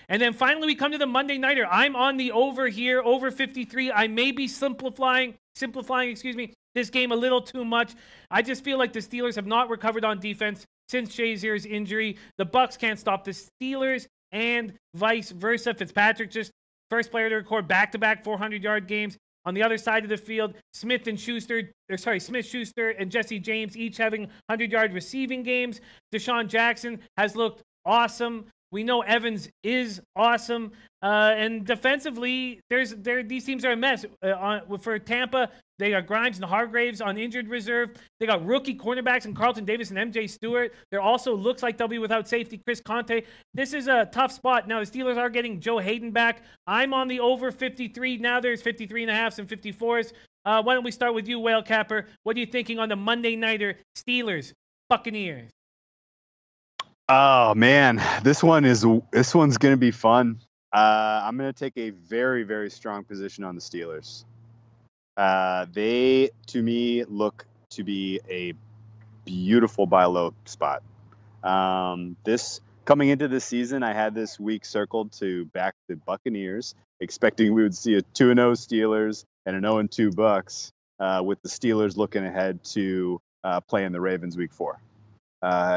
And then finally, we come to the Monday Nighter. I'm on the over here, over 53. I may be simplifying, this game a little too much. I just feel like the Steelers have not recovered on defense since Shazier's injury. The Bucs can't stop the Steelers and vice versa. Fitzpatrick just first player to record back-to-back 400-yard games. On the other side of the field, Smith-Schuster and Jesse James each having 100-yard receiving games. Deshaun Jackson has looked awesome. We know Evans is awesome. And defensively, these teams are a mess. For Tampa, they got Grimes and Hargraves on injured reserve. They got rookie cornerbacks in Carlton Davis and MJ Stewart. There also looks like they'll be without safety Chris Conte. This is a tough spot. Now, the Steelers are getting Joe Hayden back. I'm on the over 53. Now there's 53.5s and 54s. Why don't we start with you, Whale Capper? What are you thinking on the Monday Nighter Steelers, Buccaneers? Oh man, this one's going to be fun. I'm going to take a very, very strong position on the Steelers. They, to me, look to be a beautiful buy low spot. Coming into this season, I had this week circled to back the Buccaneers, expecting we would see a 2-0 Steelers and an 0-2 Bucs, with the Steelers looking ahead to playing the Ravens week 4.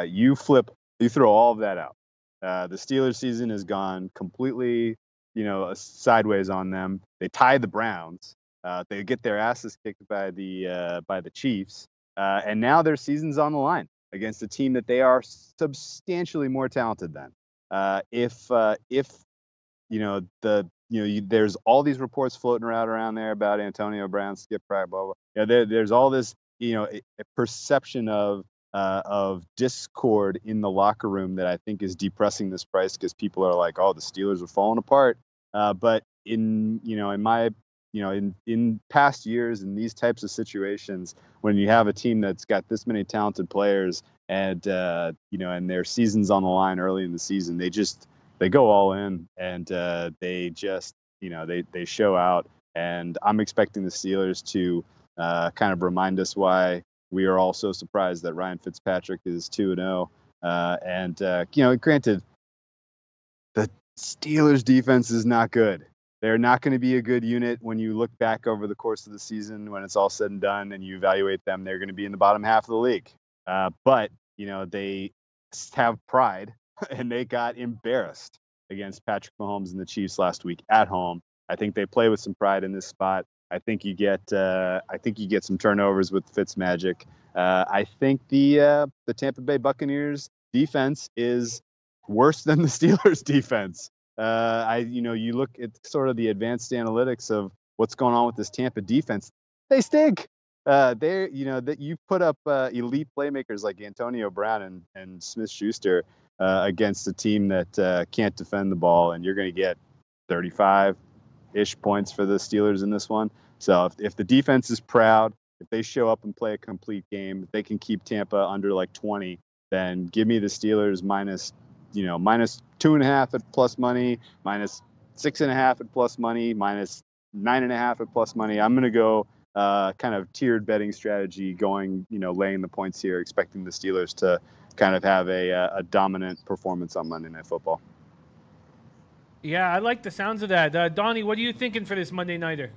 You throw all of that out. The Steelers season has gone completely, sideways on them. They tied the Browns. They get their asses kicked by the Chiefs, and now their season's on the line against a team that they are substantially more talented than. There's all these reports floating around there about Antonio Brown, Skip Pratt, blah blah. There's all this, a perception of discord in the locker room that I think is depressing this price because people are like, oh, the Steelers are falling apart. But in past years, in these types of situations, when you have a team that's got this many talented players and their season's on the line early in the season, they go all in and they show out. And I'm expecting the Steelers to kind of remind us why we are all so surprised that Ryan Fitzpatrick is 2-0. Granted, the Steelers defense is not good. They're not going to be a good unit when you look back over the course of the season, when it's all said and done and you evaluate them. They're going to be in the bottom half of the league. But they have pride and they got embarrassed against Patrick Mahomes and the Chiefs last week at home. I think they play with some pride in this spot. I think you get some turnovers with Fitzmagic. I think the Tampa Bay Buccaneers defense is worse than the Steelers defense. You look at sort of the advanced analytics of what's going on with this Tampa defense. They stink. That you put up elite playmakers like Antonio Brown and Smith-Schuster against a team that can't defend the ball, and you're going to get 35-ish points for the Steelers in this one. So if the defense is proud, if they show up and play a complete game, if they can keep Tampa under like 20, then give me the Steelers minus 2.5 at plus money, minus 6.5 at plus money, minus 9.5 at plus money. I'm going to go kind of tiered betting strategy, going, laying the points here, expecting the Steelers to kind of have a dominant performance on Monday Night Football. Yeah, I like the sounds of that. Donnie, what are you thinking for this Monday Nighter?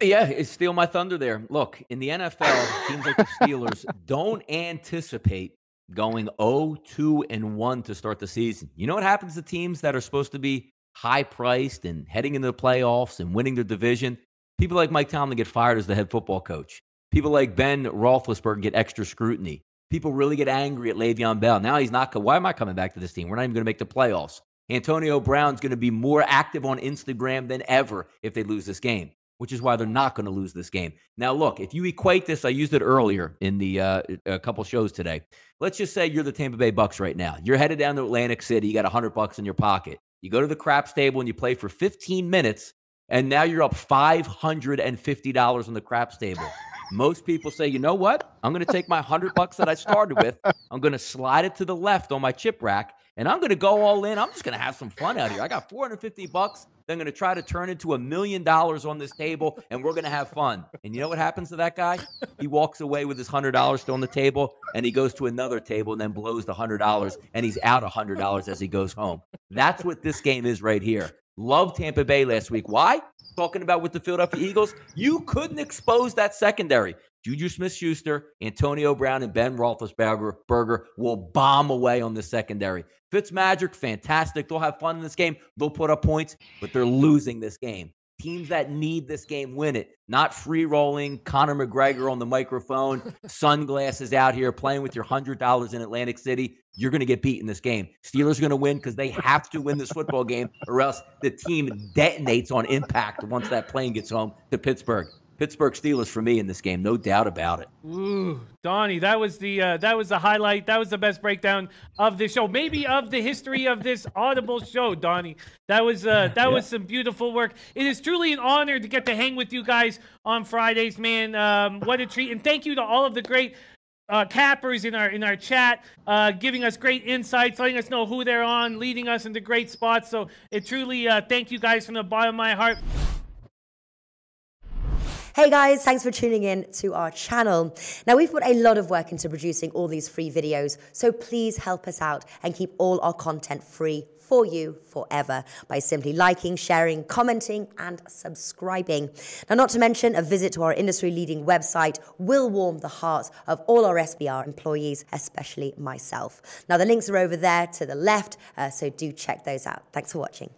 Yeah, it's steal my thunder there. Look, in the NFL, teams like the Steelers don't anticipate going 0-2-1 to start the season. You know what happens to teams that are supposed to be high-priced and heading into the playoffs and winning their division? People like Mike Tomlin get fired as the head football coach. People like Ben Roethlisberger get extra scrutiny. People really get angry at Le'Veon Bell. Now he's not. Why am I coming back to this team? We're not even going to make the playoffs. Antonio Brown's going to be more active on Instagram than ever if they lose this game, which is why they're not going to lose this game. Now, look, if you equate this, I used it earlier in the a couple shows today. Let's just say you're the Tampa Bay Bucs right now. You're headed down to Atlantic City. You got $100 in your pocket. You go to the craps table and you play for 15 minutes, and now you're up $550 on the craps table. Most people say, you know what? I'm going to take my $100 that I started with. I'm going to slide it to the left on my chip rack, and I'm going to go all in. I'm just going to have some fun out here. I got $450. I'm going to try to turn into $1 million on this table, and we're going to have fun. And you know what happens to that guy? He walks away with his $100 still on the table, and he goes to another table and then blows the $100, and he's out $100 as he goes home. That's what this game is right here. Love Tampa Bay last week. Why? Talking about with the Philadelphia Eagles, you couldn't expose that secondary. Juju Smith-Schuster, Antonio Brown, and Ben Roethlisberger will bomb away on the secondary. Fitzmagic, fantastic. They'll have fun in this game. They'll put up points, but they're losing this game. Teams that need this game win it, not free-rolling, Conor McGregor on the microphone, sunglasses out here playing with your $100 in Atlantic City. You're going to get beat in this game. Steelers are going to win because they have to win this football game, or else the team detonates on impact once that plane gets home to Pittsburgh. Pittsburgh Steelers for me in this game, no doubt about it. Ooh, Donnie, that was the highlight. That was the best breakdown of the show, maybe of the history of this Audible show, Donnie. That was was some beautiful work. It is truly an honor to get to hang with you guys on Fridays, man. What a treat! And thank you to all of the great cappers in our chat, giving us great insights, letting us know who they're on, leading us into great spots. So it truly, thank you guys from the bottom of my heart. Hey guys, thanks for tuning in to our channel. Now, we've put a lot of work into producing all these free videos, so please help us out and keep all our content free for you forever by simply liking, sharing, commenting, and subscribing. Now, not to mention, a visit to our industry-leading website will warm the hearts of all our SBR employees, especially myself. Now, the links are over there to the left, so do check those out. Thanks for watching.